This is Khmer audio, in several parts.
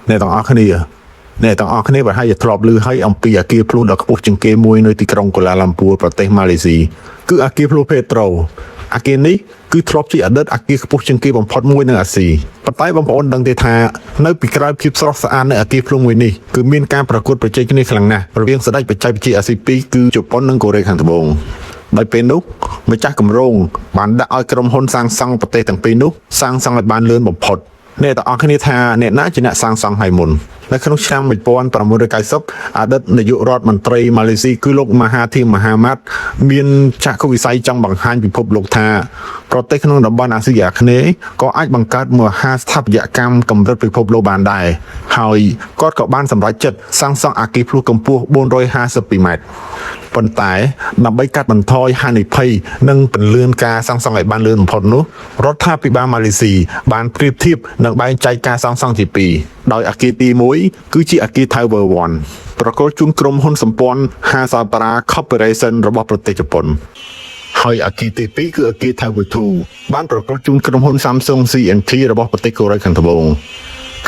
អ្នកទាំងអស់គ្នាបើហើយធ្លាប់ឮហើយអំពីអាគារភ្លុងដ៏ខ្ពស់ជាងគេមួយនៅទីក្រុងកូឡាឡាំពួរប្រទេសម៉ាឡេស៊ីគឺអាគារភ្លុងពេត្រូអាគារនេះគឺធ្លាប់ជាអតីតអាគារខ្ពស់ជាងគេបំផុតមួយនៅអាស៊ីប៉ុន្តែបងប្អូនដឹងទេថានៅពីក្រោយភាពស្រស់ស្អាតនៃអាគារភ្លុងមួយនេះគឺមានការប្រកួតប្រជែងគ្នាខ្លាំងណាស់រវាងស្ដេចបច្ចេកវិទ្យាអាស៊ីពីរគឺជប៉ុននិងកូរ៉េខាងត្បូងដោយពេលនោះម្ចាស់គម្រោងបានដាក់ឲ្យក្រុមហ៊ុនសាងសង់ប្រទេសទាំងពីរនោះសាងសង់ឲ្យបានលឿនបំផុតអ្នកទាំងអស់គ្នាថាអ្នកណាជាអ្នកសាងសង់ឲ្យមុននៅក្នុងឆ្នាំ1990អតីតនាយករដ្ឋមន្ត្រីម៉ាឡេស៊ីគឺលោកមហាធីមហាម៉ាត់មានចក្ខុវិស័យចង់បង្ហាញពិភពលោកថាប្រទេសក្នុងតំបន់អាស៊ីអាគ្នេយ៍ក៏អាចបង្កើតមហាស្ថាបត្យកម្មកម្រិតពិភពលោកបានដែរហើយគាត់ក៏បានសម្រេចចិត្តសាងសង់អគារភ្លុងកម្ពស់452ម៉ែត្រប៉ុន្តែដើម្បីកាត់បន្ថយហានិភ័យនិងពន្លឿនការសាងសង់ឲ្យបានលឿនបំផុតនោះរដ្ឋាភិបាលម៉ាឡេស៊ីបានប្រៀបធៀបនិងបែងចែកការសាងសង់ជាពីរដោយអគារទី1គឺជាអគារ Tower 1ប្រកល់ជូនក្រុមហ៊ុនសម្ព័ន្ធ Hazabara Corporation របស់ប្រទេសជប៉ុនហើយអគារទី2គឺអគារ Tower 2បានប្រកល់ជូនក្រុមហ៊ុន Samsung C&T របស់ប្រទេសកូរ៉េខាងត្បូង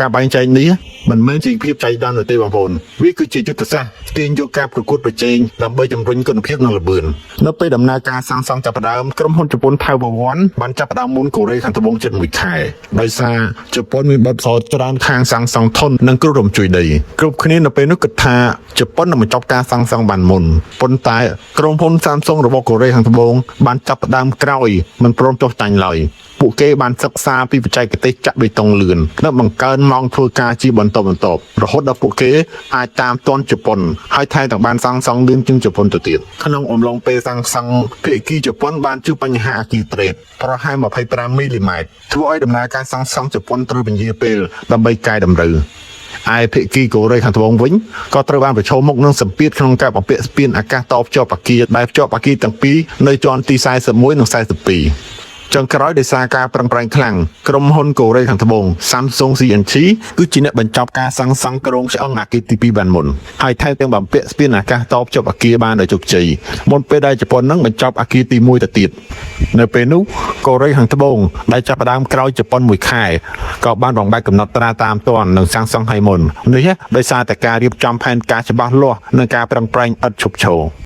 ការបែងចែកនេះមិនមែនជាភាពចៃដន្យទេបងប្អូនវាគឺជាយុទ្ធសាស្ត្រទាញយកការប្រកួតប្រជែងដើម្បីជំរុញគុណភាពនិងល្បឿននៅពេលដំណើរការសាងសង់ចាប់ផ្ដើមក្រុមហ៊ុនជប៉ុន Tower 1បានចាប់ផ្ដើមមុនកូរ៉េខាងត្បូងជិត1ខែដោយសារជប៉ុនមានបទពិសោធន៍ច្រើនខាងសាងសង់ធននិងគ្រោះរំជួយដីគ្រប់គ្នានៅពេលនោះគិតថាជប៉ុននឹងបញ្ចប់ការសាងសង់បានមុនប៉ុន្តែក្រុមហ៊ុន Samsung របស់កូរ៉េខាងត្បូងបានចាប់ផ្ដើមក្រោយមិនព្រមចុះចាញ់ឡើយពួកគេបានសិក្សាពីបច្ចេកទេសចាក់បេតុងលឿននិងបង្កើនម៉ោងធ្វើការជាបន្តបន្ទាប់រហូតដល់ពួកគេអាចតាមទាន់ជប៉ុនហើយថែមទាំងបានសាងសង់លឿនជាងជប៉ុនទៅទៀតក្នុងអំឡុងពេលសាងសង់ភាគីជប៉ុនបានជួបបញ្ហាអគារត្រេតប្រហែល25មីលីម៉ែត្រធ្វើឲ្យដំណើរការសាងសង់ជប៉ុនត្រូវពន្យាពេលដើម្បីកែតម្រូវឯភាគីកូរ៉េខាងត្បូងវិញក៏ត្រូវបានប្រឈមមុខនឹងសម្ពាធក្នុងការបំពាក់ស្ពានអាកាសតភ្ជាប់អគារដែលភ្ជាប់អគារទាំងពីរនៅជាន់ទី41និង42ចុងក្រោយដោយសារការប្រឹងប្រែងខ្លាំងក្រុមហ៊ុនកូរ៉េខាងត្បូង Samsung C&T គឺជាអ្នកបញ្ចប់ការសាងសង់ក្រុងឆ្អឹងអគារទី2បានមុនហើយថែមទាំងបំពាក់ស្ពានអាកាសតភ្ជាប់អគារបានដោយជោគជ័យមុនពេលដែលជប៉ុននឹងបញ្ចប់អគារទី1ទៅទៀតនៅពេលនោះកូរ៉េខាងត្បូងដែលចាប់ផ្ដើមក្រោយជប៉ុន1ខែក៏បានបំបែកកំណត់ត្រាតាមទាន់និងសាងសង់ឲ្យមុននេះដោយសារតែការរៀបចំផែនការច្បាស់លាស់និងការប្រឹងប្រែងឥតឈប់ឈរ